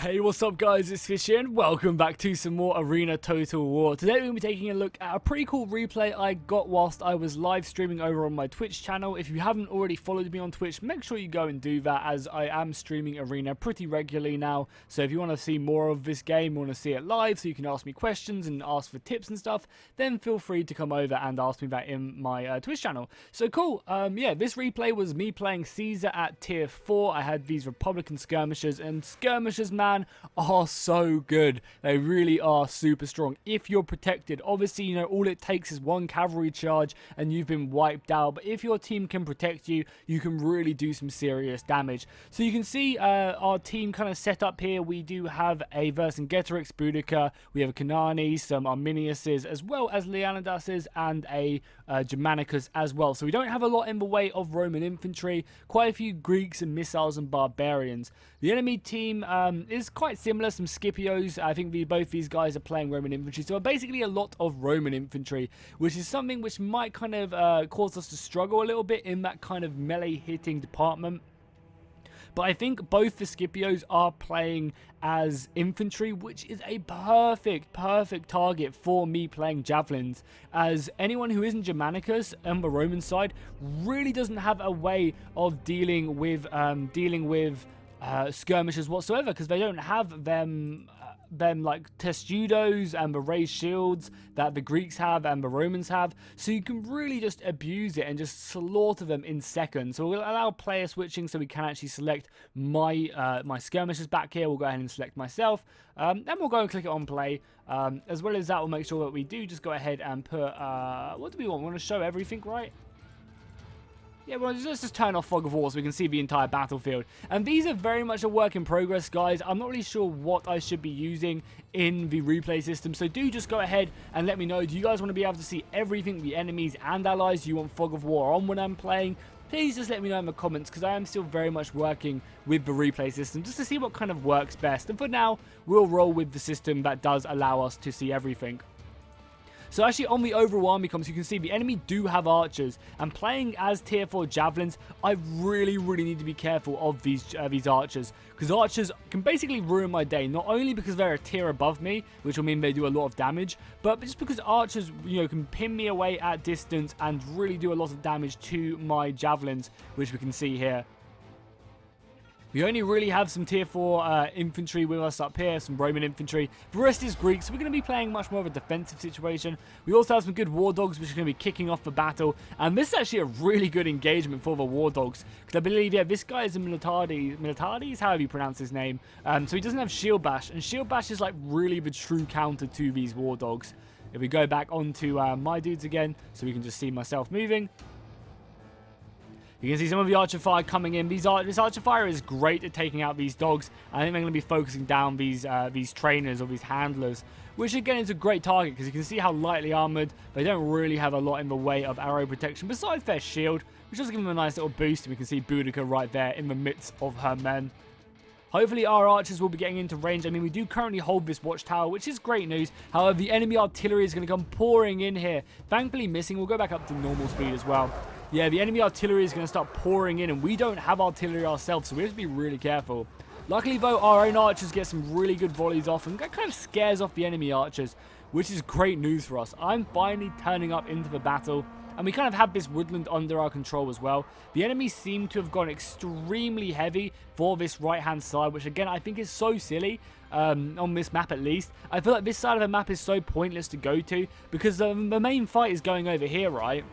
Hey, what's up guys, it's Fish here and welcome back to some more Arena Total War. Today we're going to be taking a look at a pretty cool replay I got whilst I was live streaming over on my Twitch channel. If you haven't already followed me on Twitch, make sure you go and do that, as I am streaming Arena pretty regularly now. So if you want to see more of this game, want to see it live so you can ask me questions and ask for tips and stuff, then feel free to come over and ask me that in my Twitch channel. So cool, yeah, this replay was me playing Caesar at tier 4. I had these Republican skirmishers, and skirmishers, man, are so good. They really are super strong if you're protected. Obviously, you know, all it takes is one cavalry charge and you've been wiped out, but if your team can protect you, you can really do some serious damage. So you can see our team kind of set up here. We do have a Vercingetorix, Boudica, we have a Kanani, some Arminiuses, as well as Leonidases, and a Germanicus as well. So we don't have a lot in the way of Roman infantry, quite a few Greeks and missiles and barbarians. The enemy team is quite similar, some Scipios. I think both these guys are playing Roman infantry, so basically a lot of Roman infantry, which is something which might kind of cause us to struggle a little bit in that kind of melee hitting department. But I think both the Scipios are playing as infantry, which is a perfect target for me playing javelins, as anyone who isn't Germanicus on the Roman side really doesn't have a way of dealing with skirmishers whatsoever, because they don't have them like testudos and the raised shields that the Greeks have and the Romans have, so you can really just abuse it and just slaughter them in seconds. So we'll allow player switching, so we can actually select my my skirmishers back here. We'll go ahead and select myself, then we'll go and click it on play. As well as that, we'll make sure that we do just go ahead and put what do we want? We want to show everything, right? Yeah, well, let's just turn off Fog of War so we can see the entire battlefield. And these are very much a work in progress, guys. I'm not really sure what I should be using in the replay system, so do just go ahead and let me know. Do you guys want to be able to see everything, the enemies and allies? Do you want Fog of War on when I'm playing? Please just let me know in the comments, because I am still very much working with the replay system just to see what kind of works best. And for now, we'll roll with the system that does allow us to see everything. So actually on the overall army comps, you can see the enemy do have archers, and playing as tier 4 javelins, I really need to be careful of these archers, because archers can basically ruin my day, not only because they're a tier above me, which will mean they do a lot of damage, but just because archers, you know, can pin me away at distance and really do a lot of damage to my javelins, which we can see here. We only really have some tier 4 infantry with us up here, some Roman infantry. The rest is Greek, so we're going to be playing much more of a defensive situation. We also have some good war dogs, which are going to be kicking off the battle. And this is actually a really good engagement for the war dogs, because I believe, yeah, this guy is a Militades, however you pronounce his name. So he doesn't have shield bash, and shield bash is like really the true counter to these war dogs. If we go back onto my dudes again, so we can just see myself moving. You can see some of the archer fire coming in. This archer fire is great at taking out these dogs. I think they're going to be focusing down these trainers or these handlers, which again is a great target, because you can see how lightly armored. They don't really have a lot in the way of arrow protection besides their shield, which does give them a nice little boost. And we can see Boudica right there in the midst of her men. Hopefully our archers will be getting into range. I mean, we do currently hold this watchtower, which is great news. However, the enemy artillery is going to come pouring in here. Thankfully missing. We'll go back up to normal speed as well. Yeah, the enemy artillery is going to start pouring in, and we don't have artillery ourselves, so we have to be really careful. Luckily, though, our own archers get some really good volleys off, and that kind of scares off the enemy archers, which is great news for us. I'm finally turning up into the battle, and we kind of have this woodland under our control as well. The enemies seem to have gone extremely heavy for this right-hand side, which, again, I think is so silly. On this map at least. I feel like this side of the map is so pointless to go to, because the main fight is going over here, right?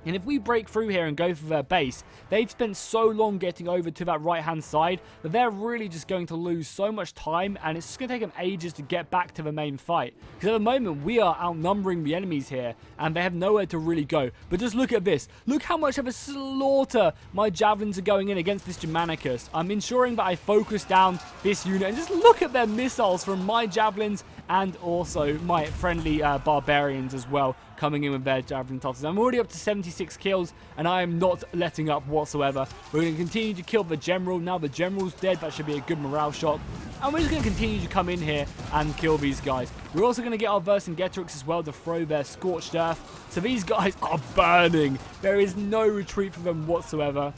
And if we break through here and go for their base, they've spent so long getting over to that right-hand side that they're really just going to lose so much time, and it's just going to take them ages to get back to the main fight. Because at the moment, we are outnumbering the enemies here, and they have nowhere to really go. But just look at this. Look how much of a slaughter my javelins are going in against this Germanicus. I'm ensuring that I focus down this unit, and just look at their missiles from my javelins and also my friendly barbarians as well, coming in with their javelin tosses. I'm already up to 76 kills, and I am not letting up whatsoever. We're going to continue to kill the general. Now the general's dead, that should be a good morale shot. And we're just going to continue to come in here and kill these guys. We're also going to get our Vercingetorix as well to throw their scorched earth. So these guys are burning. There is no retreat for them whatsoever.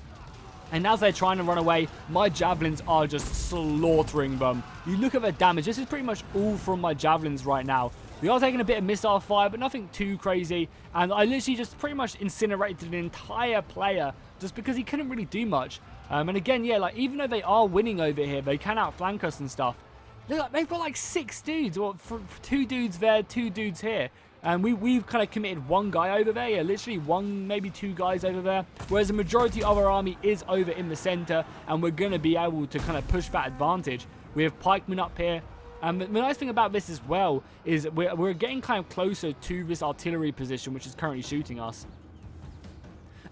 And as they're trying to run away, my javelins are just slaughtering them. You look at the damage. This is pretty much all from my javelins right now. We are taking a bit of missile fire, but nothing too crazy. And I literally just pretty much incinerated an entire player just because he couldn't really do much. And again, yeah, like even though they are winning over here, they can outflank us and stuff. Look, they've got like 6 dudes, or 2 dudes there, 2 dudes here. And we've kind of committed 1 guy over there. Yeah, literally 1, maybe 2 guys over there. Whereas the majority of our army is over in the center. And we're going to be able to kind of push that advantage. We have pikemen up here. And the nice thing about this as well is we're getting kind of closer to this artillery position, which is currently shooting us.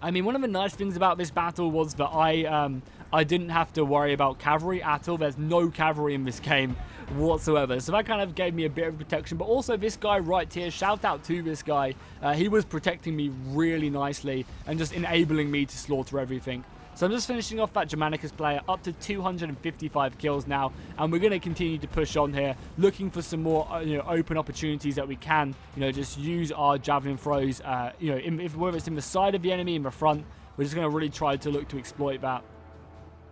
I mean, one of the nice things about this battle was that I didn't have to worry about cavalry at all. There's no cavalry in this game whatsoever. So that kind of gave me a bit of protection. But also this guy right here, shout out to this guy. He was protecting me really nicely and just enabling me to slaughter everything. So I'm just finishing off that Germanicus player up to 255 kills now, and we're going to continue to push on here, looking for some more open opportunities that we can, just use our javelin throws, whether it's in the side of the enemy, in the front. We're just going to really try to look to exploit that.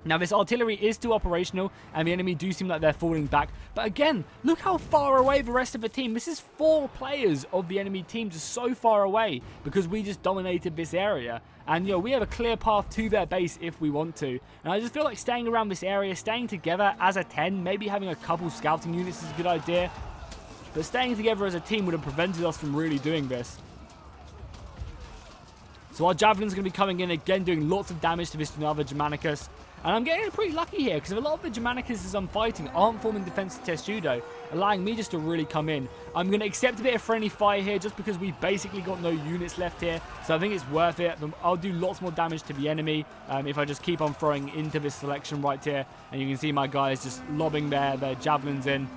Now, this artillery is still operational, and the enemy do seem like they're falling back. But again, look how far away the rest of the team. This is 4 players of the enemy team just so far away because we just dominated this area. And, we have a clear path to their base if we want to. And I just feel like staying around this area, staying together as a 10, maybe having a couple scouting units is a good idea. But staying together as a team would have prevented us from really doing this. So our javelins are going to be coming in again, doing lots of damage to this other Germanicus. And I'm getting pretty lucky here, because a lot of the Germanicus I'm fighting aren't forming defensive testudo, allowing me just to really come in. I'm going to accept a bit of friendly fire here, just because we've basically got no units left here. So I think it's worth it. I'll do lots more damage to the enemy if I just keep on throwing into this selection right here. And you can see my guys just lobbing their javelins in.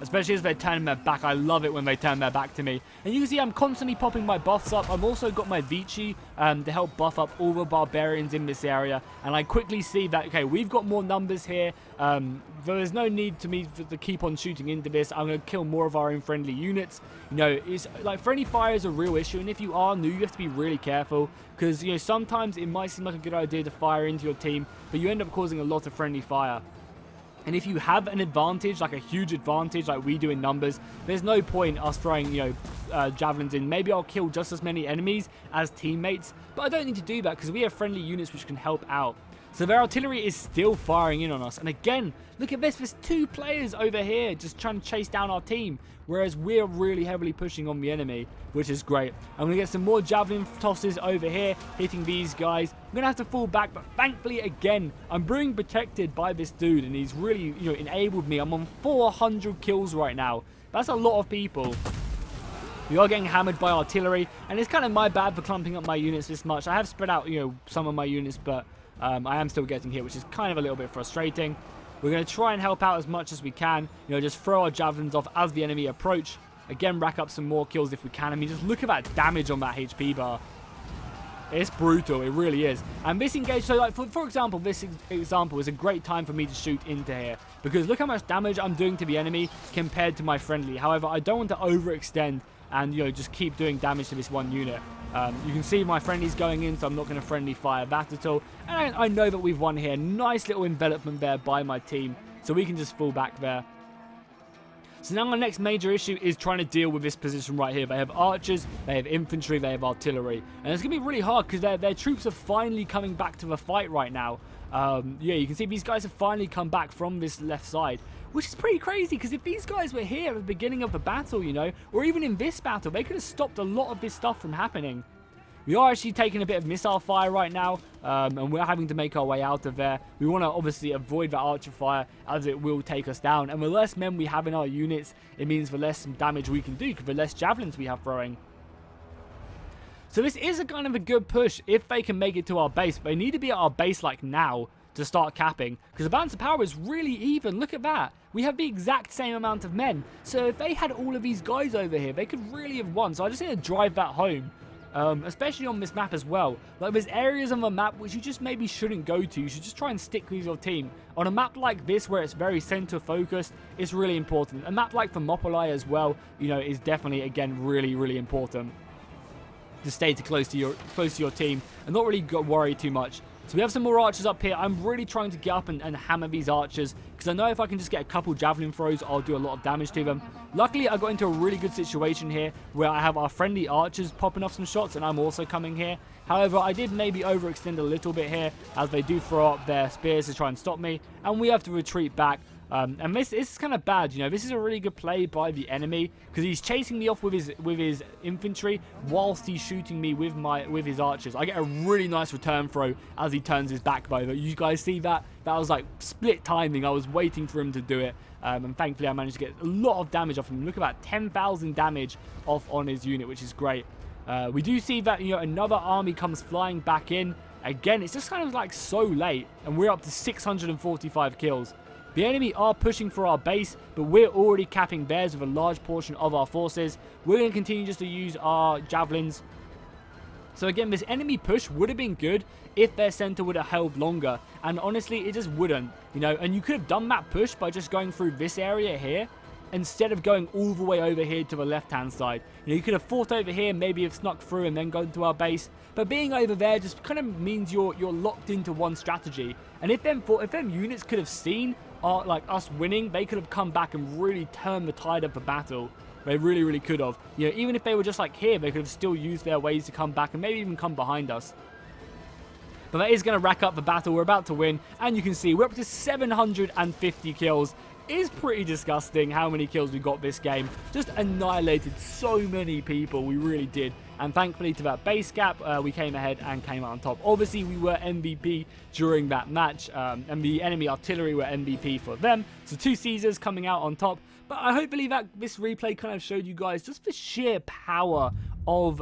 Especially as they're turning their back. I love it when they turn their back to me. And you can see I'm constantly popping my buffs up. I've also got my Vici to help buff up all the barbarians in this area. And I quickly see that, okay, we've got more numbers here. There's no need to keep on shooting into this. I'm going to kill more of our own friendly units. It's like friendly fire is a real issue. And if you are new, you have to be really careful. Because, sometimes it might seem like a good idea to fire into your team. But you end up causing a lot of friendly fire. And if you have an advantage, like a huge advantage like we do in numbers, there's no point us throwing, javelins in. Maybe I'll kill just as many enemies as teammates, but I don't need to do that because we have friendly units which can help out. So their artillery is still firing in on us. And again, look at this. There's 2 players over here just trying to chase down our team. Whereas we're really heavily pushing on the enemy, which is great. I'm going to get some more javelin tosses over here, hitting these guys. I'm going to have to fall back, but thankfully, again, I'm being protected by this dude. And he's really, enabled me. I'm on 400 kills right now. That's a lot of people. We are getting hammered by artillery. And it's kind of my bad for clumping up my units this much. I have spread out, some of my units, but I am still getting hit, which is kind of a little bit frustrating. We're going to try and help out as much as we can. Just throw our javelins off as the enemy approach. Again, rack up some more kills if we can. I mean, just look at that damage on that HP bar. It's brutal. It really is. And this engage, so like for example, this example is a great time for me to shoot into here. Because look how much damage I'm doing to the enemy compared to my friendly. However, I don't want to overextend and, just keep doing damage to this one unit. You can see my friendly's going in, so I'm not going to friendly fire that at all. And I know that we've won here. Nice little envelopment there by my team, so we can just fall back there. So now our next major issue is trying to deal with this position right here. They have archers, they have infantry, they have artillery. And it's going to be really hard because their troops are finally coming back to the fight right now. Yeah, you can see these guys have finally come back from this left side, which is pretty crazy because if these guys were here at the beginning of the battle, or even in this battle, they could have stopped a lot of this stuff from happening. We are actually taking a bit of missile fire right now, and we're having to make our way out of there. We want to obviously avoid that archer fire as it will take us down. And the less men we have in our units, it means the less damage we can do because the less javelins we have throwing. So this is a kind of a good push if they can make it to our base. But they need to be at our base like now to start capping because the balance of power is really even. Look at that. We have the exact same amount of men. So if they had all of these guys over here, they could really have won. So I just need to drive that home. Especially on this map as well. Like there's areas on the map which you just maybe shouldn't go to. You should just try and stick with your team. On a map like this where it's very center focused, it's really important. A map like Thermopylae as well, is definitely again really important. To stay close to your team and not really worry too much. So we have some more archers up here. I'm really trying to get up and hammer these archers, because I know if I can just get a couple javelin throws, I'll do a lot of damage to them. Luckily, I got into a really good situation here where I have our friendly archers popping off some shots, and I'm also coming here. However, I did maybe overextend a little bit here, as they do throw up their spears to try and stop me, and we have to retreat back. And this is kind of bad, you know. This is a really good play by the enemy, because he's chasing me off with his infantry whilst he's shooting me with his archers. I get a really nice return throw as he turns his back over. You guys see that? That was like split timing. I was waiting for him to do it, and thankfully I managed to get a lot of damage off him. Look at that, 10,000 damage off on his unit, which is great. We do see that, you know, another army comes flying back in. Again, it's just kind of like so late, and we're up to 645 kills. The enemy are pushing for our base, but we're already capping theirs with a large portion of our forces. We're going to continue just to use our javelins. So again, this enemy push would have been good if their center would have held longer. And honestly, it just wouldn't, you know. And you could have done that push by just going through this area here, instead of going all the way over here to the left-hand side. You know, you could have fought over here, maybe have snuck through and then gone to our base. But being over there just kind of means you're locked into one strategy. And if them units could have seen like us winning, they could have come back and really turned the tide of the battle. They really, really could have. You know, even if they were just like here, they could have still used their ways to come back and maybe even come behind us. But that is going to rack up the battle. We're about to win, and you can see we're up to 750 kills. Is pretty disgusting how many kills we got this game. Just annihilated so many people, we really did. And thankfully to that base cap, we came ahead and came out on top. Obviously we were MVP during that match, and the enemy artillery were MVP for them. So 2 Caesars coming out on top. But I hopefully that this replay kind of showed you guys just the sheer power of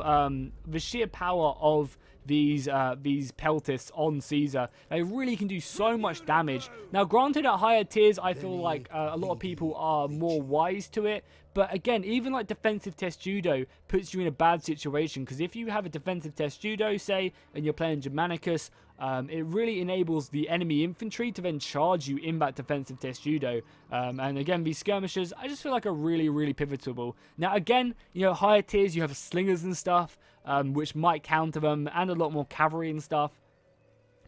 these peltists on Caesar. They really can do so much damage. Now granted, at higher tiers I feel like a lot of people are more wise to it, but again, even like defensive test judo puts you in a bad situation, because if you have a defensive test judo, say, and you're playing Germanicus, it really enables the enemy infantry to then charge you in that defensive test judo. And again, these skirmishers, I just feel like are really, really pivotal. Now again, you know, higher tiers, you have slingers and stuff, which might counter them, and a lot more cavalry and stuff.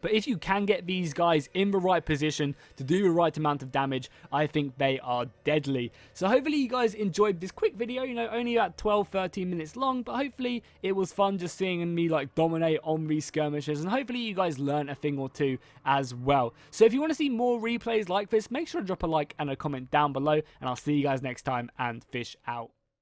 But if you can get these guys in the right position to do the right amount of damage, I think they are deadly. So hopefully you guys enjoyed this quick video, you know, only about 12-13 minutes long, but hopefully it was fun just seeing me like dominate on these skirmishes, and hopefully you guys learned a thing or two as well. So if you want to see more replays like this, make sure to drop a like and a comment down below, and I'll see you guys next time, and fish out.